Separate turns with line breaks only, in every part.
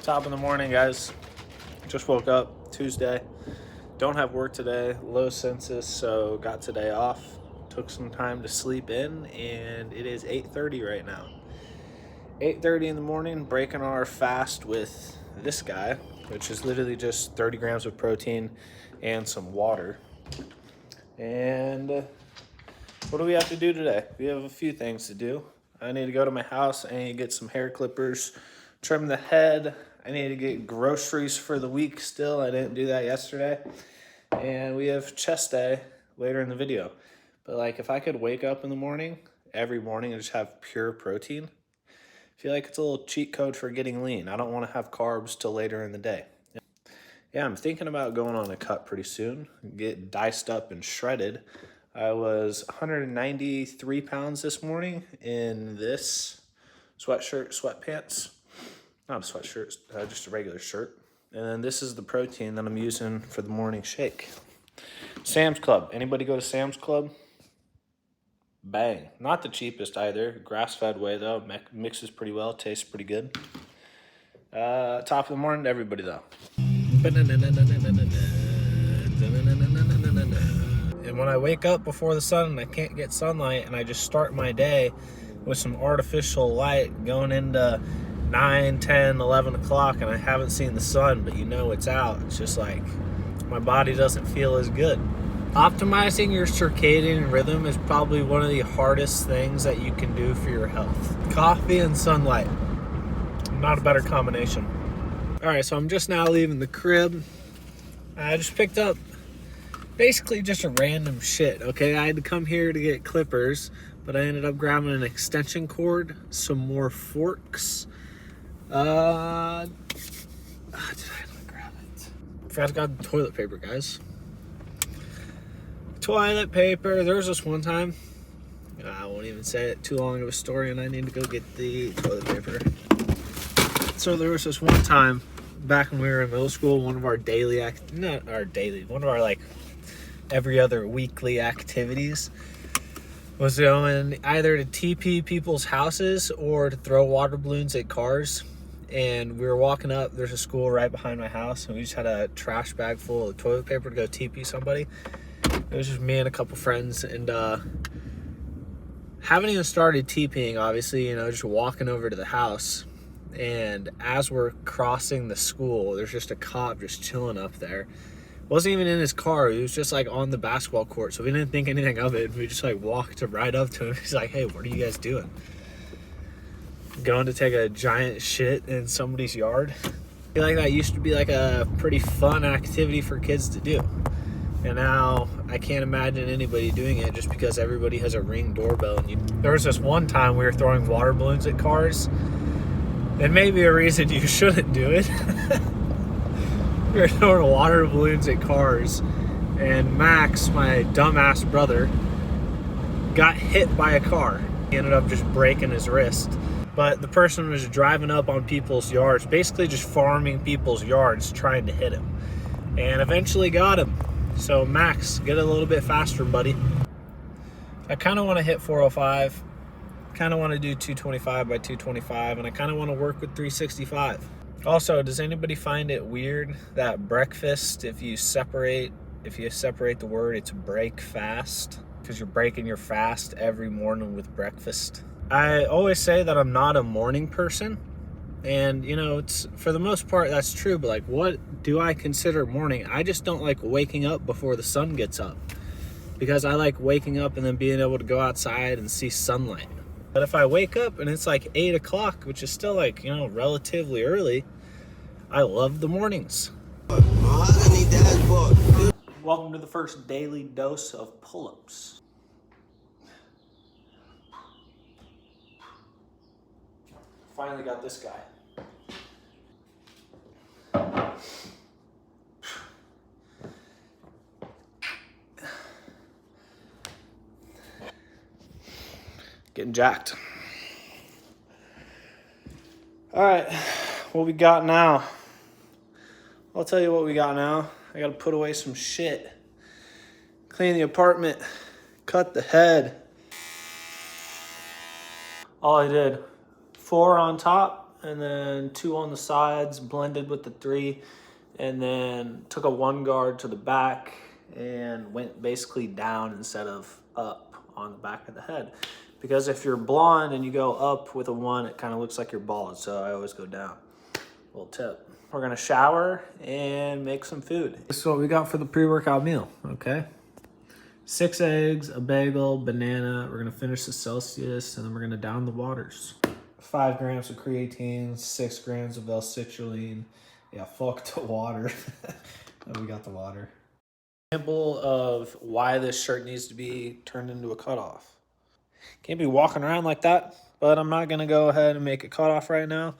Top of the morning, guys. Just woke up, Tuesday. Don't have work today, low census, so got today off. Took some time to sleep in, and it is 8:30 right now. 8:30 in the morning, breaking our fast with this guy, which is literally just 30 grams of protein and some water. And what do we have to do today? We have a few things to do. I need to go to my house. I need to get some hair clippers, trim the head. I need to get groceries for the week still. I didn't do that yesterday. And we have chest day later in the video. But like, if I could wake up in the morning, every morning, and just have pure protein, I feel like it's a little cheat code for getting lean. I don't want to have carbs till later in the day. Yeah, I'm thinking about going on a cut pretty soon, get diced up and shredded. I was 193 pounds this morning in this sweatshirt, sweatpants. Not a sweatshirt, just a regular shirt. And then this is the protein that I'm using for the morning shake. Sam's Club. Anybody go to Sam's Club? Bang. Not the cheapest either. Grass-fed whey, though. Mixes pretty well. Tastes pretty good. Top of the morning to everybody, though. And when I wake up before the sun and I can't get sunlight and I just start my day with some artificial light going into 9, 10, 11 o'clock and I haven't seen the sun, but you know it's out, it's just like my body doesn't feel as good. Optimizing your circadian rhythm is probably one of the hardest things that you can do for your health. Coffee and sunlight, not a better combination. All right, so I'm just now leaving the crib. I just picked up basically just a random shit, okay? I had to come here to get clippers, but I ended up grabbing an extension cord, some more forks. Did I not grab it? I forgot to grab the toilet paper, guys. Toilet paper. There was this one time, I won't even say it, too long of a story, and I need to go get the toilet paper. So there was this one time back when we were in middle school, one of our like every other weekly activities was going either to TP people's houses or to throw water balloons at cars. And we were walking up, there's a school right behind my house, and we just had a trash bag full of toilet paper to go TP somebody. It was just me and a couple friends, and haven't even started TPing, obviously, just walking over to the house. And as we're crossing the school, there's just a cop just chilling up there. Wasn't even in his car. He was just like on the basketball court, so we didn't think anything of it. We just like walked right up to him. He's like, "Hey, what are you guys doing?" Going to take a giant shit in somebody's yard. I feel like that used to be like a pretty fun activity for kids to do. And now I can't imagine anybody doing it just because everybody has a Ring doorbell. And there was this one time we were throwing water balloons at cars. And maybe a reason you shouldn't do it. We were throwing water balloons at cars, and Max, my dumbass brother, got hit by a car. He ended up just breaking his wrist. But the person was driving up on people's yards, basically just farming people's yards, trying to hit him. And eventually got him. So Max, get a little bit faster, buddy. I kind of want to hit 405. Kind of want to do 225 by 225, and I kind of want to work with 365. Also, does anybody find it weird that breakfast, if you separate the word, it's break fast, because you're breaking your fast every morning with breakfast? I always say that I'm not a morning person, and it's, for the most part, that's true, but like, what do I consider morning? I just don't like waking up before the sun gets up, because I like waking up and then being able to go outside and see sunlight. But if I wake up and it's like 8 o'clock, which is still like, relatively early, I love the mornings. Welcome to the first daily dose of pull-ups. Finally got this guy. Getting jacked. All right, what we got now? I'll tell you what we got now. I gotta put away some shit. Clean the apartment. Cut the head. All I did, 4 on top and then 2 on the sides, blended with the 3, and then took a 1 guard to the back and went basically down instead of up on the back of the head. Because if you're blonde and you go up with a 1, it kind of looks like you're bald, so I always go down. Little tip. We're gonna shower and make some food. This is what we got for the pre-workout meal, okay? 6 eggs, a bagel, banana. We're gonna finish the Celsius, and then we're gonna down the waters. 5 grams of creatine, 6 grams of L-citrulline. Yeah, fuck the water. Oh, we got the water. Example of why this shirt needs to be turned into a cutoff. Can't be walking around like that, but I'm not gonna go ahead and make a cutoff right now.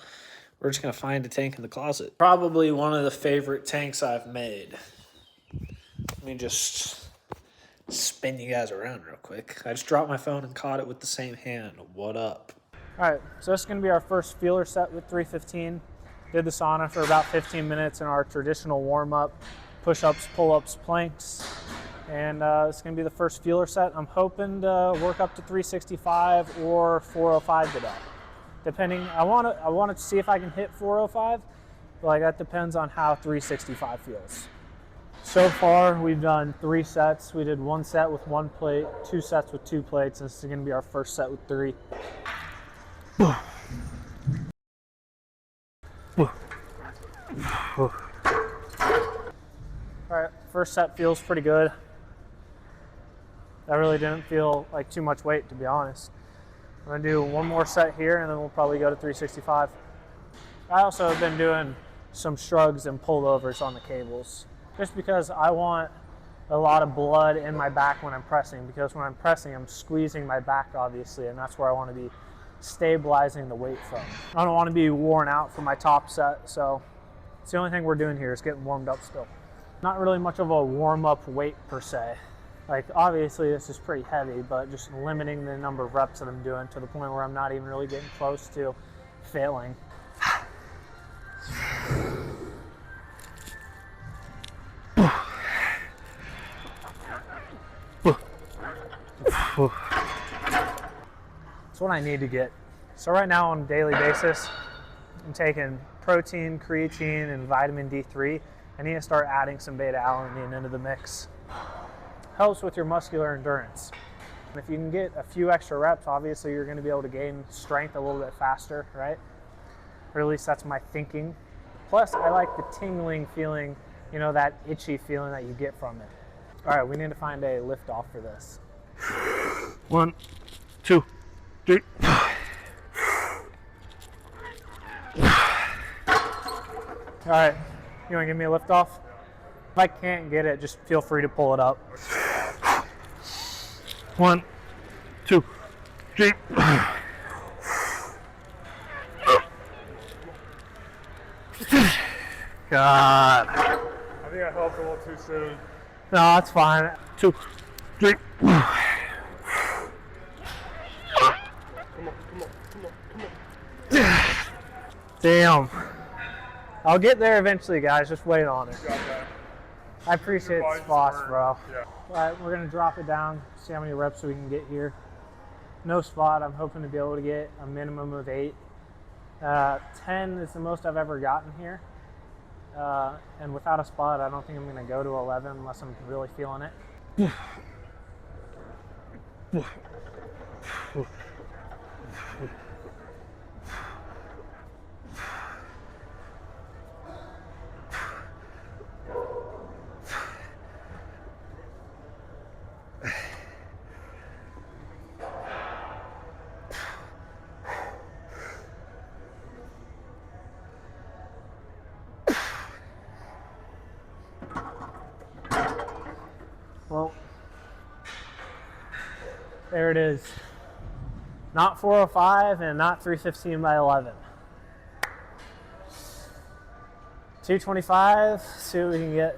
We're just gonna find a tank in the closet. Probably one of the favorite tanks I've made. Let me just spin you guys around real quick. I just dropped my phone and caught it with the same hand. What up? All right, so this is gonna be our first feeler set with 315. Did the sauna for about 15 minutes in our traditional warm up, push-ups, pull-ups, planks. And it's gonna be the first feeler set. I'm hoping to work up to 365 or 405 today. Depending, I want to see if I can hit 405, but like that depends on how 365 feels. So far, we've done 3 sets. We did 1 set with 1 plate, 2 sets with 2 plates. This is going to be our first set with 3. All right, first set feels pretty good. That really didn't feel like too much weight, to be honest. I'm gonna do 1 more set here, and then we'll probably go to 365. I also have been doing some shrugs and pullovers on the cables, just because I want a lot of blood in my back when I'm pressing, because when I'm pressing, I'm squeezing my back, obviously, and that's where I want to be stabilizing the weight from. I don't want to be worn out for my top set, so it's the only thing we're doing here is getting warmed up still. Not really much of a warm-up weight per se. Like, obviously this is pretty heavy, but just limiting the number of reps that I'm doing to the point where I'm not even really getting close to failing. That's what I need to get. So right now on a daily basis, I'm taking protein, creatine, and vitamin D3. I need to start adding some beta-alanine into the mix. Helps with your muscular endurance. And if you can get a few extra reps, obviously you're going to be able to gain strength a little bit faster, right? Or at least that's my thinking. Plus, I like the tingling feeling, you know, that itchy feeling that you get from it. All right, we need to find a lift off for this.
1, 2, 3.
All right, you want to give me a lift off? If I can't get it, just feel free to pull it up.
1, 2, 3. God.
I think I helped a little too soon.
No, that's fine.
2, 3.
Come on, come on, come on.
Damn. I'll get there eventually, guys. Just wait on it.
Got that.
I appreciate the
body's
spots,
smart.
bro.
Yeah.
All right, we're gonna drop it down, see how many reps we can get here. No spot, I'm hoping to be able to get a minimum of 8. 10 is the most I've ever gotten here. And without a spot, I don't think I'm gonna go to 11 unless I'm really feeling it. Well, there it is. Not 405 and not 315 by 11. 225, see what we can get.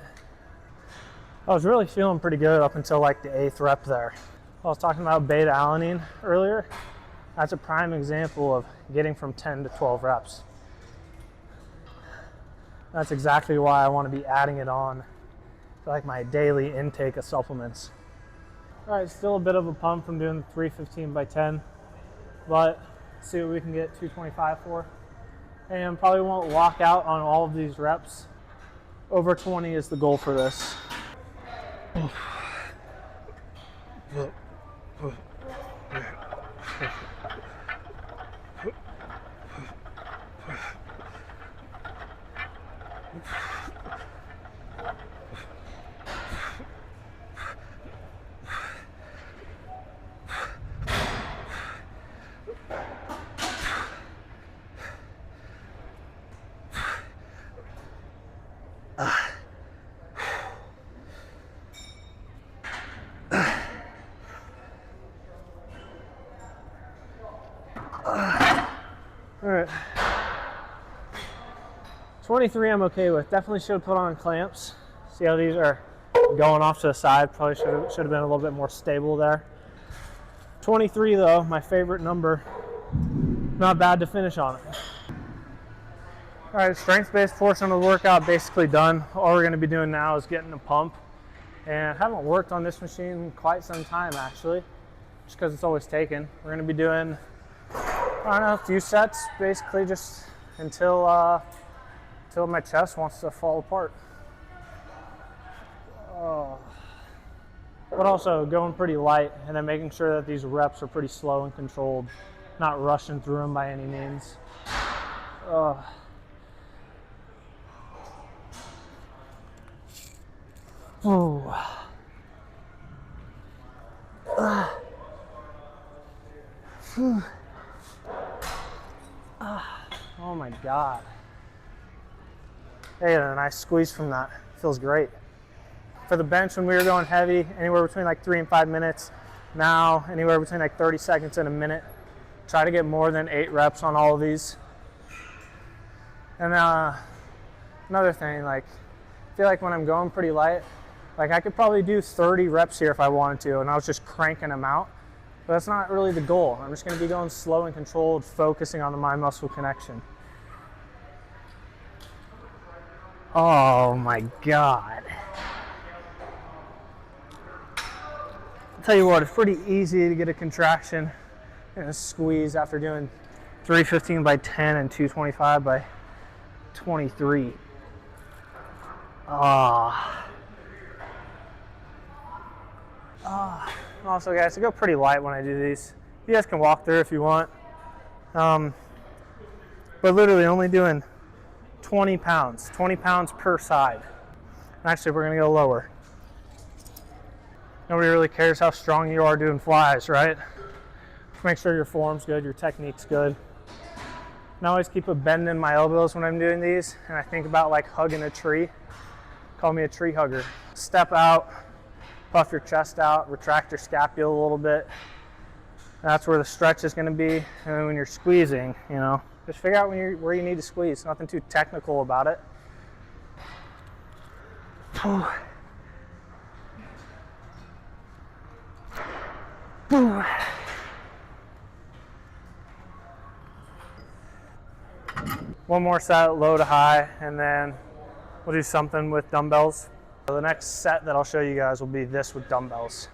I was really feeling pretty good up until like the 8th rep there. I was talking about beta-alanine earlier. That's a prime example of getting from 10 to 12 reps. That's exactly why I want to be adding it on to like my daily intake of supplements. All right, still a bit of a pump from doing the 315 by 10, but let's see what we can get 225 for.
and probably won't lock out on all of these reps. Over 20 is the goal for this. All right, 23 I'm okay with. Definitely should have put on clamps. See how these are going off to the side. Probably should have been a little bit more stable there. 23 though, my favorite number. Not bad to finish on it. All right, strength-based portion of the workout basically done. All we're gonna be doing now is getting a pump. And I haven't worked on this machine in quite some time actually, just because it's always taken. We're gonna be doing, I don't know, a few sets, basically just until my chest wants to fall apart. But also going pretty light, and then making sure that these reps are pretty slow and controlled, not rushing through them by any means. Oh my God. Hey, a nice squeeze from that. Feels great. For the bench, when we were going heavy, anywhere between like 3 and 5 minutes. Now, anywhere between like 30 seconds and a minute. Try to get more than 8 reps on all of these. And another thing, like, I feel like when I'm going pretty light, like I could probably do 30 reps here if I wanted to, and I was just cranking them out. But that's not really the goal. I'm just gonna be going slow and controlled, focusing on the mind-muscle connection. Oh my God. I'll tell you what, it's pretty easy to get a contraction and a squeeze after doing 315 by 10 and 225 by 23. Also guys, I go pretty light when I do these. You guys can walk through if you want. But literally only doing 20 pounds per side. Actually, we're gonna go lower. Nobody really cares how strong you are doing flies, right? Just make sure your form's good, your technique's good. And I always keep a bend in my elbows when I'm doing these, and I think about like hugging a tree. Call me a tree hugger. Step out, puff your chest out, retract your scapula a little bit. That's where the stretch is gonna be. And then when you're squeezing, you know, just figure out where you need to squeeze. Nothing too technical about it. One more set, low to high, and then we'll do something with dumbbells. So the next set that I'll show you guys will be this with dumbbells.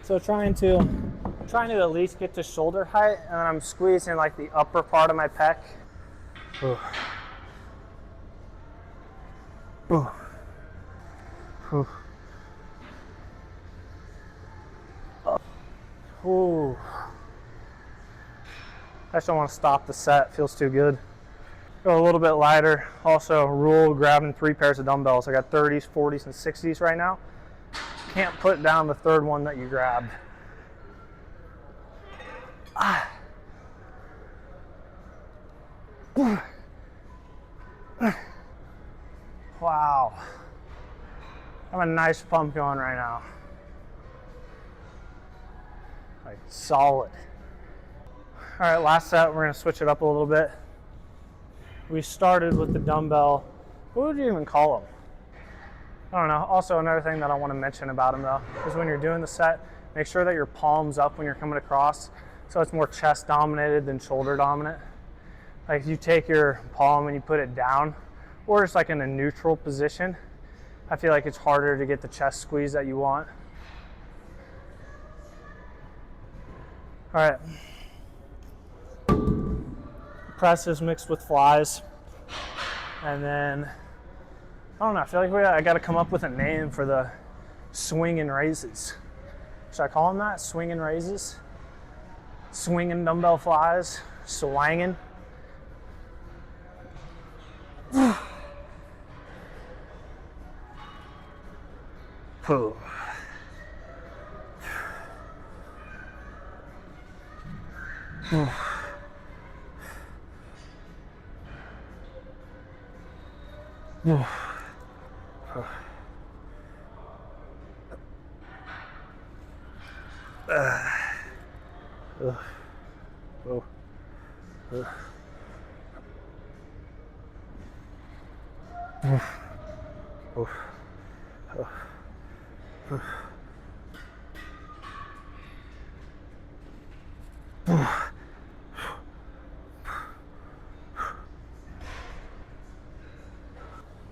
So trying to at least get to shoulder height, and then I'm squeezing like the upper part of my pec. Ooh. I just don't want to stop the set. It feels too good. Go a little bit lighter. Also, rule grabbing 3 pairs of dumbbells. I got 30s, 40s, and 60s right now. Can't put down the third one that you grabbed. Wow. I have a nice pump going right now. Like solid. All right, last set, we're gonna switch it up a little bit. We started with the dumbbell. What would you even call them? I don't know. Also, another thing that I want to mention about them though is when you're doing the set, make sure that your palm's up when you're coming across, so it's more chest dominated than shoulder dominant. Like if you take your palm and you put it down, or just like in a neutral position, I feel like it's harder to get the chest squeeze that you want. All right. Presses mixed with flies. And then, I don't know, I feel like I got to come up with a name for the swinging raises. Should I call them that? Swinging raises? Swinging dumbbell flies? Swanging?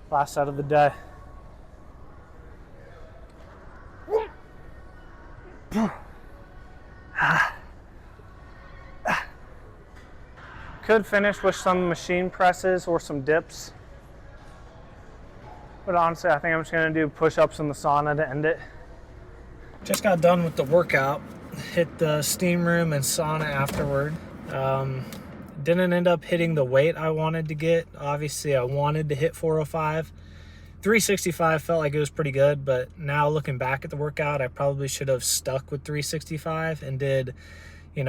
Last set of the day. Could finish with some machine presses or some dips. But honestly, I think I'm just gonna do push-ups in the sauna to end it.
Just got done with the workout. Hit the steam room and sauna afterward. Didn't end up hitting the weight I wanted to get. Obviously, I wanted to hit 405. 365 felt like it was pretty good, but now looking back at the workout, I probably should have stuck with 365 and did,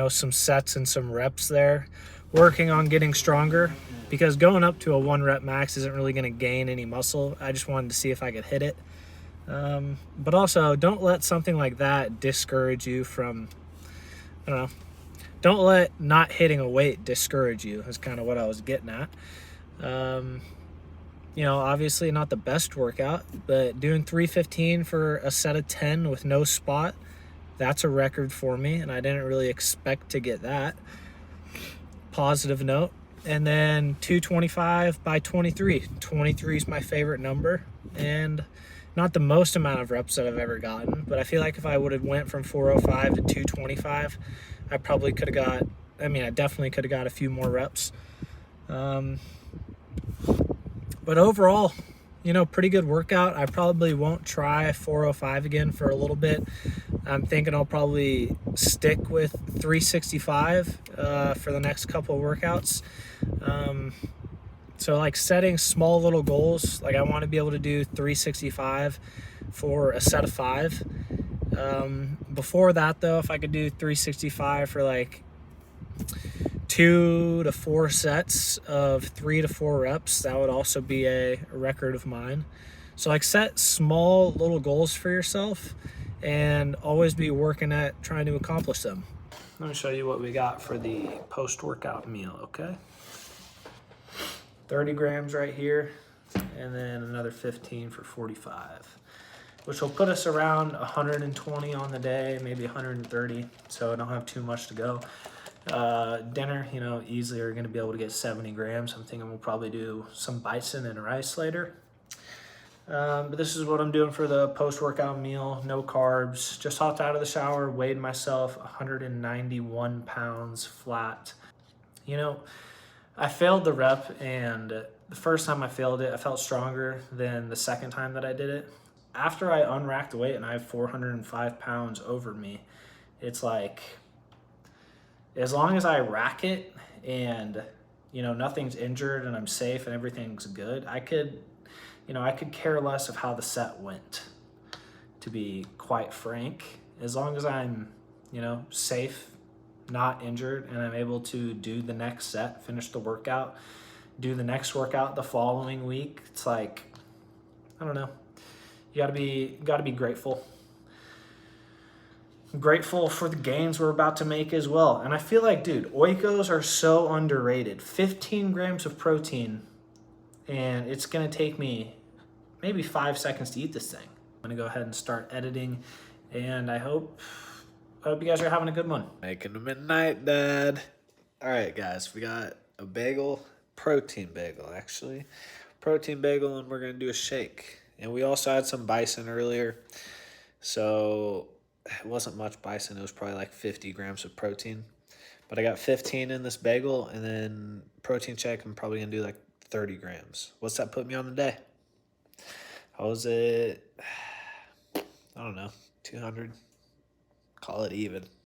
some sets and some reps there, working on getting stronger, because going up to a 1 rep max isn't really going to gain any muscle. I just wanted to see if I could hit it. But also, don't let something like that discourage you from, don't let not hitting a weight discourage you, is kind of what I was getting at. Obviously not the best workout, but doing 315 for a set of 10 with no spot, that's a record for me, and I didn't really expect to get that. Positive note. And then 225 by 23. 23 is my favorite number, and not the most amount of reps that I've ever gotten, but I feel like if I would have went from 405 to 225, I probably could have got, I definitely could have got a few more reps. But overall, pretty good workout. I probably won't try 405 again for a little bit. I'm thinking I'll probably stick with 365 for the next couple of workouts. So like setting small little goals, like I want to be able to do 365 for a set of 5. Before that though, if I could do 365 for like 2 to 4 sets of 3 to 4 reps, that would also be a record of mine. So like set small little goals for yourself and always be working at trying to accomplish them. Let me show you what we got for the post-workout meal, okay? 30 grams right here, and then another 15 for 45, which will put us around 120 on the day, maybe 130, so I don't have too much to go. Dinner, easily are going to be able to get 70 grams. I'm thinking we'll probably do some bison and rice later. But this is what I'm doing for the post-workout meal. No carbs, just hopped out of the shower, weighed myself 191 pounds flat. I failed the rep, and the first time I failed it, I felt stronger than the second time that I did it. After I unracked the weight and I have 405 pounds over me, it's like, as long as I rack it and, nothing's injured and I'm safe and everything's good, I could care less of how the set went, to be quite frank. As long as I'm, safe, not injured, and I'm able to do the next set, finish the workout, do the next workout the following week, it's like, I don't know. You gotta be grateful. I'm grateful for the gains we're about to make as well. And I feel like, dude, Oikos are so underrated. 15 grams of protein, and it's gonna take me
maybe 5 seconds to eat this thing. I'm gonna go ahead and start editing, and I hope you guys are having a good one.
Making them at night, Dad. All right, guys, we got a bagel, protein bagel, actually. Protein bagel, and we're going to do a shake. And we also had some bison earlier. So it wasn't much bison. It was probably like 50 grams of protein. But I got 15 in this bagel, and then protein shake, I'm probably going to do like 30 grams. What's that put me on the day? How was it? I don't know, 200? Call it even.